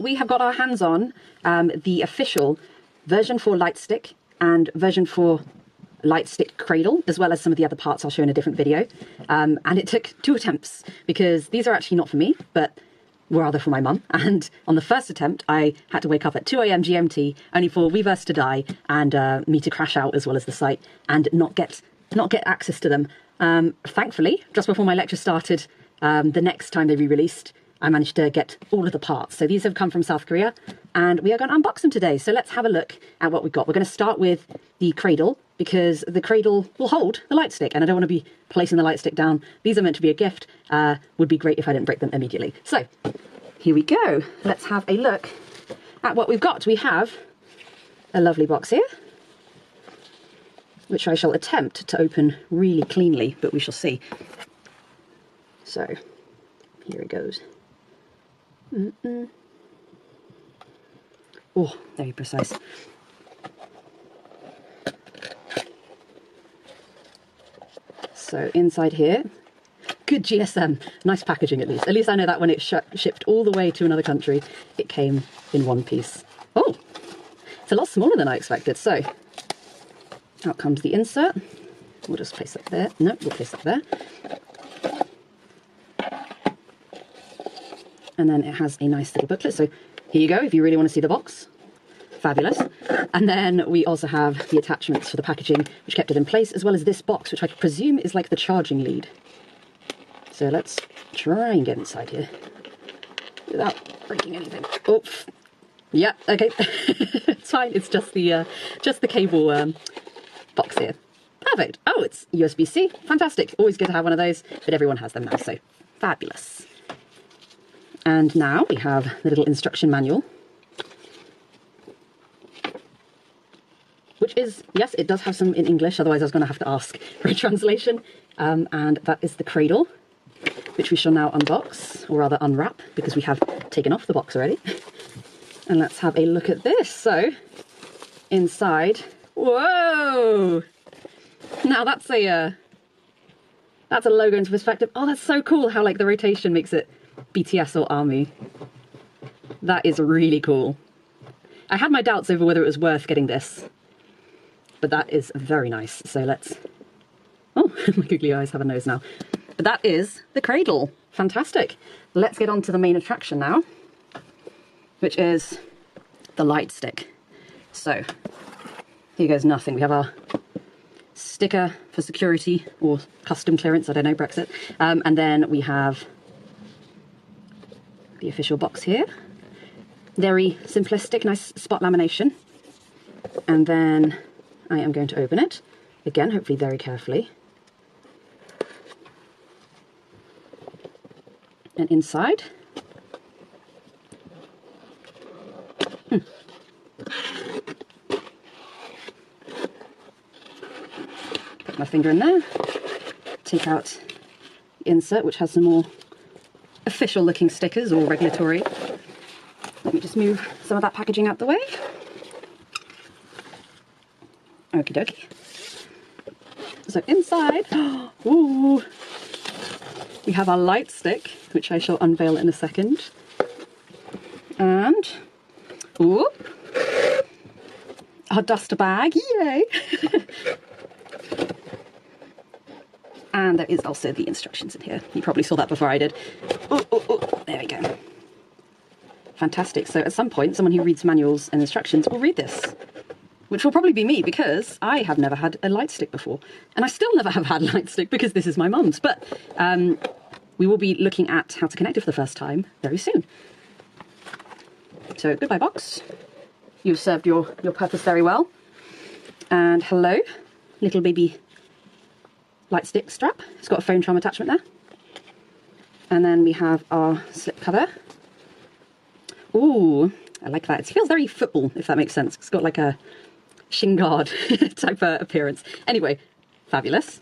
we have got our hands on the official version for Lightstick and version for Lightstick Cradle, as well as some of the other parts I'll show in a different video. And it took 2 attempts, because these are actually not for me, but were rather for my mum. And on the first attempt, I had to wake up at 2 AM GMT, only for Weverse to die and me to crash out, as well as the site, and not get access to them. Thankfully, just before my lecture started, the next time they re-released, I managed to get all of the parts. So these have come from South Korea, and we are going to unbox them today. So let's have a look at what we've got. We're going to start with the cradle, because the cradle will hold the Lightstick, and I don't want to be placing the Lightstick down. These are meant to be a gift. Would be great if I didn't break them immediately. So here we go. Let's have a look at what we've got. We have a lovely box here, which I shall attempt to open really cleanly, but we shall see. So here it goes. Oh, very precise. So inside here, good GSM, nice packaging at least. At least I know that when it shipped all the way to another country, it came in one piece. Oh, it's a lot smaller than I expected. So out comes the insert. We'll just place that there. No, we'll place that there. And then it has a nice little booklet. So here you go, if you really want to see the box. Fabulous. And then we also have the attachments for the packaging, which kept it in place, as well as this box, which I presume is like the charging lead. So let's try and get inside here without breaking anything. Oh, yeah, okay. It's fine. It's just the cable box here. Perfect. Oh, it's USB-C. Fantastic. Always good to have one of those, but everyone has them now, so fabulous. And now we have the little instruction manual, which is, yes, it does have some in English, otherwise I was going to have to ask for a translation. And that is the cradle, which we shall now unbox, or rather unwrap, because we have taken off the box already. And let's have a look at this. So, inside, whoa! Now that's a logo into perspective. Oh, that's so cool how like the rotation makes it BTS or ARMY. That is really cool. I had my doubts over whether it was worth getting this, but that is very nice. So let's... Oh, my googly eyes have a nose now. But that is the cradle. Fantastic. Let's get on to the main attraction now, which is the Lightstick. So here goes nothing. We have our sticker for security or custom clearance, I don't know, Brexit. And then we have the official box here. Very simplistic, nice spot lamination. And then I am going to open it. Again, hopefully very carefully. And inside, put my finger in there, take out the insert, which has some more official looking stickers or regulatory. Let me just move some of that packaging out the way. Okie dokie. So inside, ooh, we have our Lightstick, which I shall unveil in a second. And, ooh, our duster bag, yay! And there is also the instructions in here. You probably saw that before I did. Ooh, ooh, ooh. There we go. Fantastic. So at some point, someone who reads manuals and instructions will read this, which will probably be me, because I have never had a Lightstick before. And I still never have had a Lightstick because this is my mum's. But we will be looking at how to connect it for the first time very soon. So goodbye, box. You've served your purpose very well. And hello, little baby Lightstick strap. It's got a phone charm attachment there. And then we have our slip cover. Ooh, I like that. It feels very football, if that makes sense. It's got like a shin guard type of appearance. Anyway, fabulous.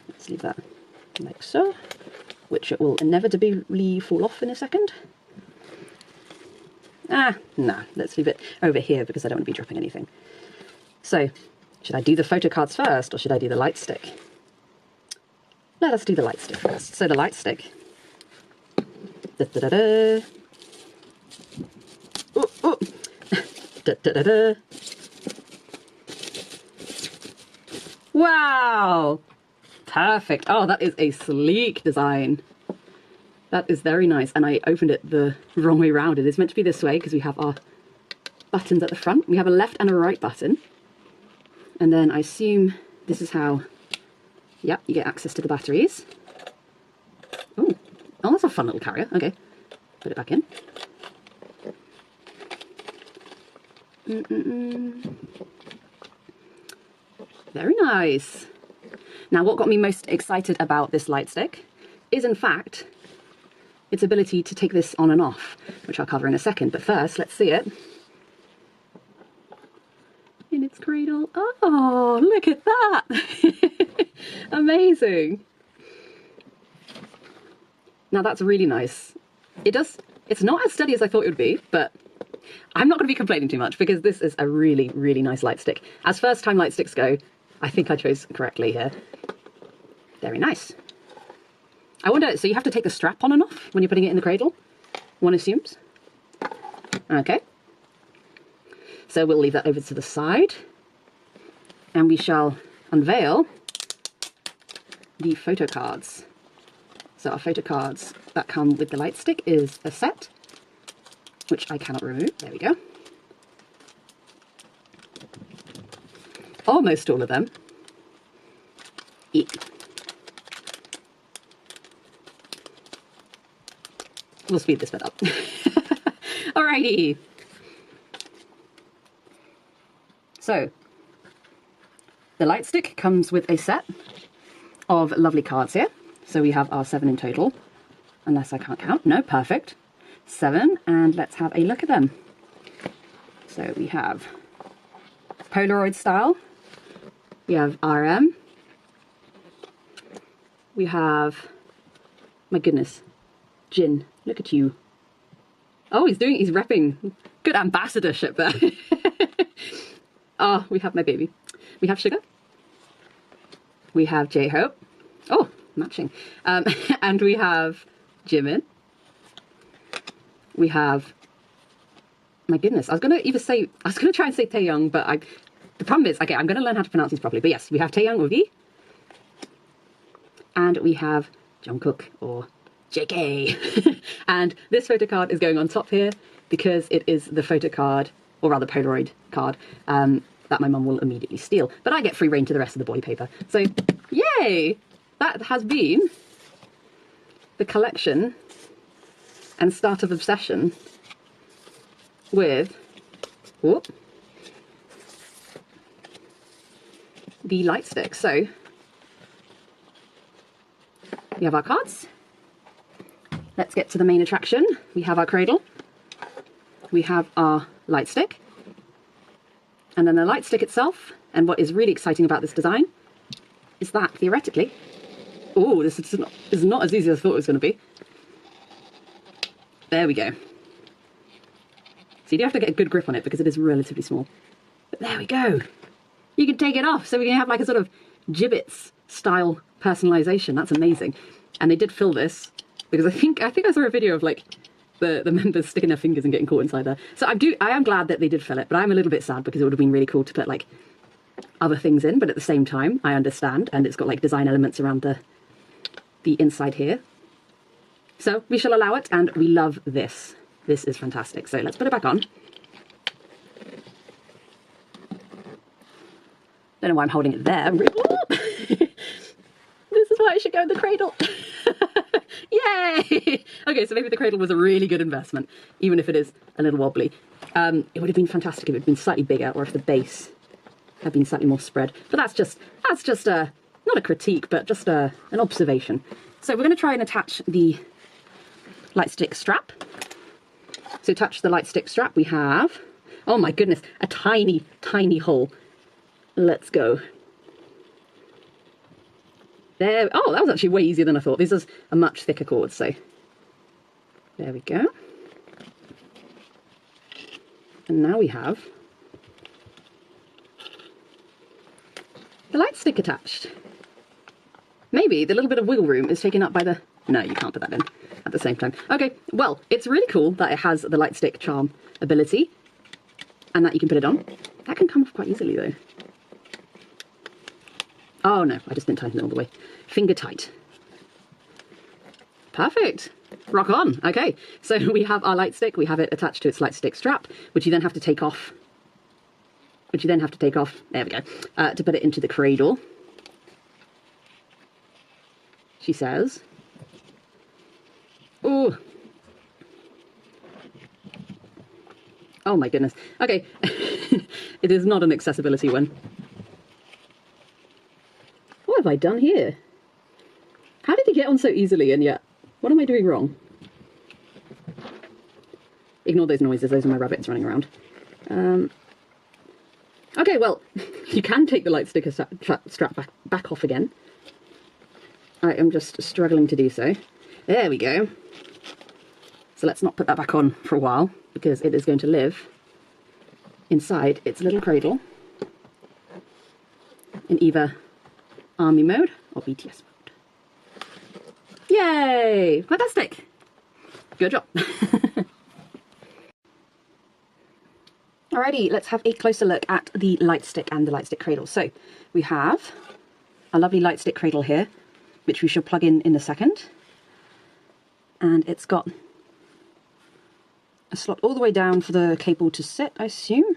Let's leave that like so, which it will inevitably fall off in a second. Nah, let's leave it over here because I don't want to be dropping anything. So, should I do the photo cards first, or should I do the Lightstick? Let us do the Lightstick first. So the Lightstick. Da, da, da, da. oh, oh. Da, da, da, da. Wow! Perfect. Oh, that is a sleek design. That is very nice. And I opened it the wrong way around. It is meant to be this way because we have our buttons at the front. We have a left and a right button. And then I assume this is how, yep, you get access to the batteries. Oh, that's a fun little carrier. Okay, put it back in. Very nice. Now, what got me most excited about this Lightstick is, in fact, its ability to take this on and off, which I'll cover in a second. But first, let's see it in its cradle. Oh, look at that! Amazing. Now, that's really nice. It's not as steady as I thought it would be, but I'm not going to be complaining too much because this is a really, really nice Lightstick. As first-time Lightsticks go, I think I chose correctly here. Very nice. I wonder, so you have to take the strap on and off when you're putting it in the cradle? One assumes. Okay. So we'll leave that over to the side. And we shall unveil the photo cards. So our photo cards that come with the Lightstick is a set, which I cannot remove. There we go. Almost all of them. Eek. We'll speed this bit up. Alrighty. So, the Lightstick comes with a set of lovely cards here. So we have our 7 in total, unless I can't count. No, perfect. 7, and let's have a look at them. So we have Polaroid style. We have RM. We have, my goodness, Jin. Look at you. Oh, he's repping. Good ambassadorship there. Oh, we have my baby. We have Sugar. We have J-Hope. Oh, matching. And we have Jimin. We have, my goodness, I was going to try and say Taeyong, but the problem is, okay, I'm going to learn how to pronounce these properly. But yes, we have Taeyong Ugi. And we have Jungkook, or JK. And this photo card is going on top here because it is the photo card, or rather Polaroid card, that my mum will immediately steal. But I get free reign to the rest of the body paper. So, yay! That has been the collection and start of obsession with the Lightstick. So, we have our cards. Let's get to the main attraction. We have our cradle. We have our Lightstick. And then the Lightstick itself, and what is really exciting about this design, is that, theoretically, oh, this is not as easy as I thought it was going to be. There we go. So you do have to get a good grip on it because it is relatively small. But there we go. You can take it off. So we can have like a sort of Gibbets style personalization. That's amazing. And they did fill this because I think I saw a video of like the members sticking their fingers and getting caught inside there. So I am glad that they did fill it, but I'm a little bit sad because it would have been really cool to put like other things in, but at the same time I understand, and it's got like design elements around the inside here. So we shall allow it, and we love this. This is fantastic. So let's put it back on. Don't know why I'm holding it there. This is why it should go in the cradle. Yay! Okay, so maybe the cradle was a really good investment, even if it is a little wobbly. It would have been fantastic if it had been slightly bigger, or if the base had been slightly more spread. But that's just not a critique, but just an observation. So we're going to try and attach the Lightstick strap. So to attach the Lightstick strap, we have, oh my goodness, a tiny, tiny hole. Let's go. There, oh, that was actually way easier than I thought. This is a much thicker cord, so there we go. And now we have the Lightstick attached. Maybe the little bit of wiggle room is taken up by the No, you can't put that in at the same time. Okay, well, it's really cool that it has the Lightstick charm ability and that you can put it on. That can come off quite easily though. Oh no, I just didn't tighten it all the way. Finger tight. Perfect. Rock on. Okay, so we have our Lightstick. We have it attached to its Lightstick strap, which you then have to take off. There we go. To put it into the cradle. She says. Ooh. Oh my goodness. Okay. It is not an accessibility one. What have I done here? How did it get on so easily and yet? What am I doing wrong? Ignore those noises, those are my rabbits running around. Okay, well, you can take the Lightstick strap back off again. I am just struggling to do so. There we go. So let's not put that back on for a while, because it is going to live inside its little cradle in either army mode or BTS mode. Yay! Fantastic! Good job. Alrighty, let's have a closer look at the Lightstick and the Lightstick cradle. So we have a lovely Lightstick cradle here, which we shall plug in a second. And it's got a slot all the way down for the cable to sit, I assume.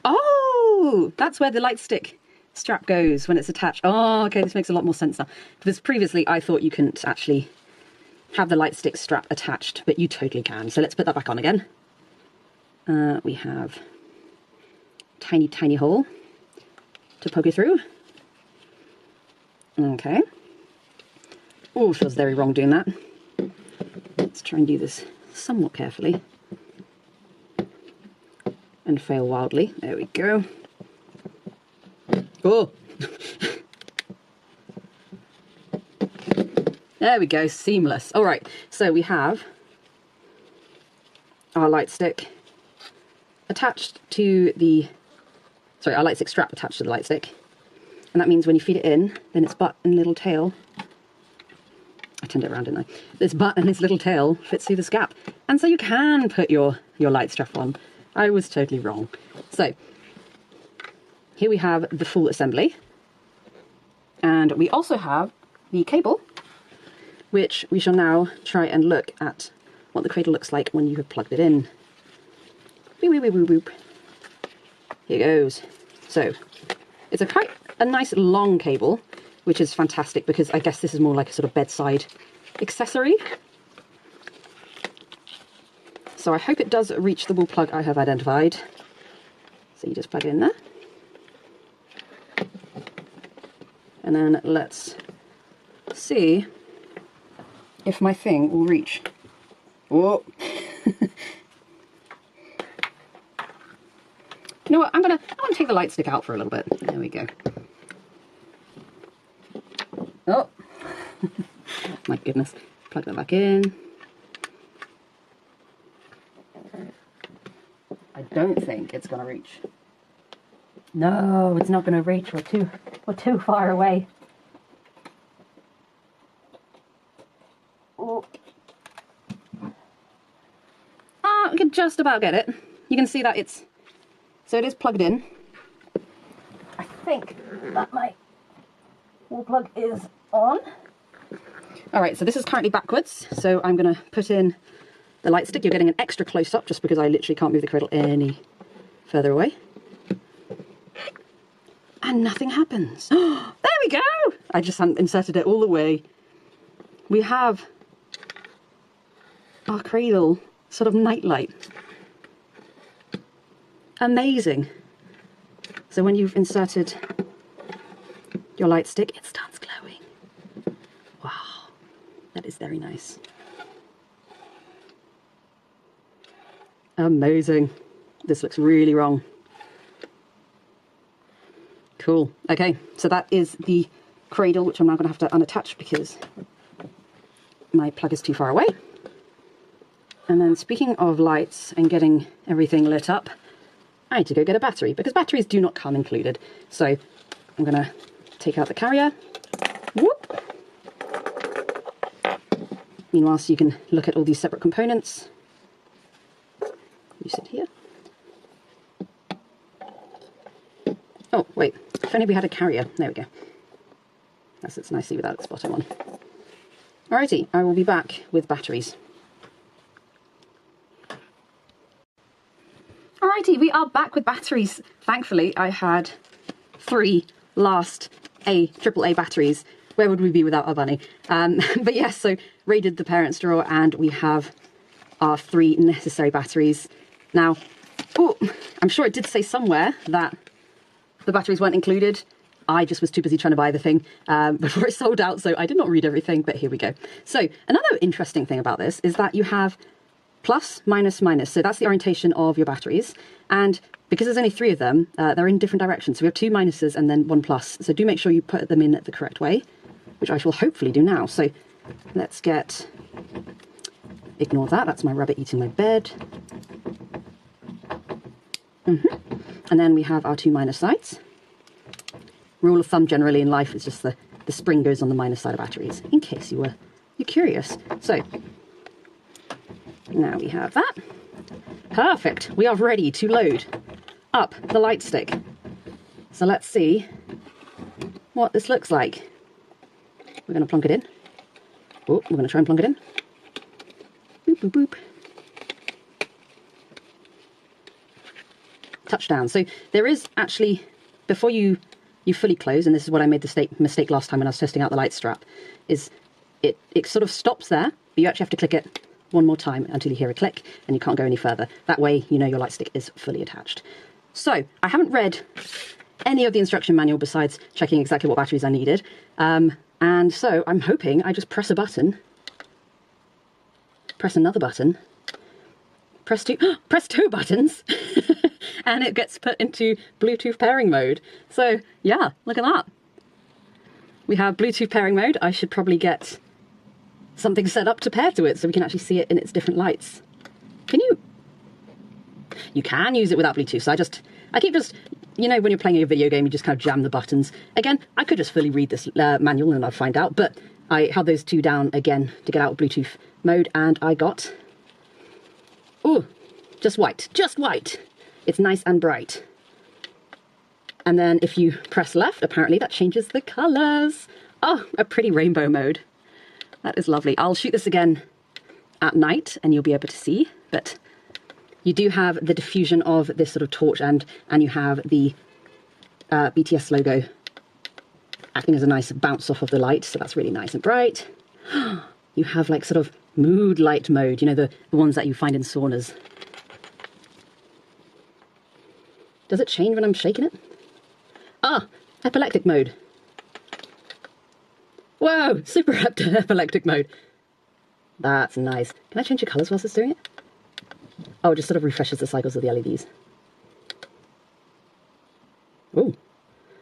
Oh, that's where the Lightstick strap goes when it's attached. Oh, okay, this makes a lot more sense now. Because previously I thought you couldn't actually have the Lightstick strap attached, but you totally can. So let's put that back on again. We have tiny hole to poke it through. Okay. Oh, feels very wrong doing that. Let's try and do this somewhat carefully. And fail wildly. There we go. Oh! There we go, seamless. Alright, so we have our Lightstick attached to the... Sorry, our Lightstick strap attached to the Lightstick. And that means when you feed it in, then its butt and little tail... I turned it around, didn't I? This butt and its little tail fits through this gap. And so you can put your light strap on. I was totally wrong. So, here we have the full assembly. And we also have the cable, which we shall now try and look at what the cradle looks like when you have plugged it in. Boop, boop, boop, boop. Here goes. So, it's quite a nice long cable, which is fantastic because I guess this is more like a sort of bedside accessory. So I hope it does reach the wall plug I have identified. So you just plug it in there. And then let's see if my thing will reach. Whoa. You know what, I want to take the Lightstick out for a little bit. There we go. Oh, my goodness. Plug that back in. I don't think it's going to reach. No, it's not going to reach. We're too far away. Oh. Ah, I can just about get it. You can see that so it is plugged in. I think that my wall plug is on. Alright, so this is currently backwards, so I'm going to put in the Lightstick. You're getting an extra close-up just because I literally can't move the cradle any further away. And nothing happens. There we go! I just hadn't inserted it all the way. We have our cradle sort of nightlight. Amazing. So when you've inserted your Lightstick, it starts glowing. Wow, that is very nice. Amazing. This looks really wrong. Cool. Okay, so that is the cradle, which I'm now going to have to unattach because my plug is too far away. And then speaking of lights and getting everything lit up, I need to go get a battery because batteries do not come included. So I'm going to take out the carrier. Whoop. Meanwhile, so you can look at all these separate components. You sit here. Oh, wait, if only we had a carrier. There we go. That sits nicely without its bottom on. Alrighty, I will be back with batteries. Alrighty, we are back with batteries. Thankfully, I had 3 last AAA batteries. Where would we be without our bunny? But yes, so raided the parents drawer and we have our 3 necessary batteries. Now, oh, I'm sure it did say somewhere that the batteries weren't included. I just was too busy trying to buy the thing before it sold out, so I did not read everything, but here we go. So another interesting thing about this is that you have plus, minus, minus. So that's the orientation of your batteries. And because there's only 3 of them, they're in different directions. So we have 2 minuses and then 1 plus. So do make sure you put them in the correct way, which I shall hopefully do now. So let's ignore that. That's my rabbit eating my bed. And then we have our 2 minus sides. Rule of thumb generally in life is just the spring goes on the minus side of batteries, in case you're curious. So now we have that. Perfect. We are ready to load up the Lightstick. So let's see what this looks like. We're going to plonk it in. Oh, we're going to try and plonk it in. Boop, boop, boop. Touchdown. So there is actually, before you fully close, and this is what I made the mistake last time when I was testing out the light strap, is it sort of stops there, but you actually have to click it one more time until you hear a click, and you can't go any further. That way you know your light stick is fully attached. So I haven't read any of the instruction manual besides checking exactly what batteries I needed, and so I'm hoping I just press a button, press another button, press 2 buttons, and it gets put into Bluetooth pairing mode. So yeah, look at that. We have Bluetooth pairing mode. I should probably get something set up to pair to it so we can actually see it in its different lights. You can use it without Bluetooth. So I keep just, you know, when you're playing a video game, you just kind of jam the buttons. Again, I could just fully read this manual and I'd find out, but I held those 2 down again to get out of Bluetooth mode, and I got, oh, just white. It's nice and bright. And then if you press left, apparently that changes the colours. Oh, a pretty rainbow mode. That is lovely. I'll shoot this again at night and you'll be able to see, but you do have the diffusion of this sort of torch, and you have the BTS logo acting as a nice bounce off of the light, so that's really nice and bright. You have like sort of mood light mode, you know, the ones that you find in saunas. Does it change when I'm shaking it? Ah, epileptic mode. Whoa, super epileptic mode. That's nice. Can I change the colours whilst it's doing it? Oh, it just sort of refreshes the cycles of the LEDs. Ooh,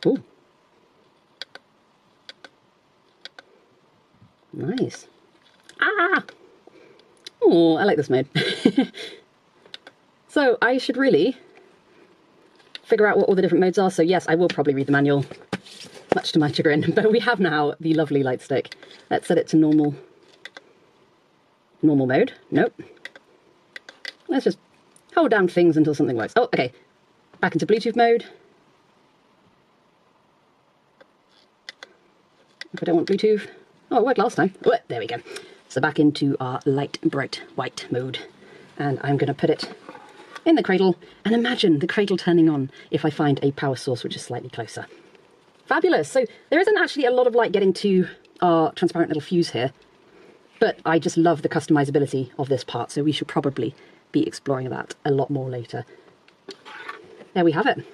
ooh. Nice. Ah! Oh, I like this mode. So I should really figure out what all the different modes are. So yes, I will probably read the manual, much to my chagrin, but we have now the lovely Lightstick. Let's set it to normal mode. Nope. Let's just hold down things until something works. Oh, okay. Back into Bluetooth mode. If I don't want Bluetooth. Oh, it worked last time. Oh, there we go. So back into our light, bright, white mode. And I'm going to put it in the cradle, and imagine the cradle turning on if I find a power source which is slightly closer. Fabulous. So there isn't actually a lot of light getting to our transparent little fuse here, but I just love the customizability of this part, so we should probably be exploring that a lot more later. There we have it.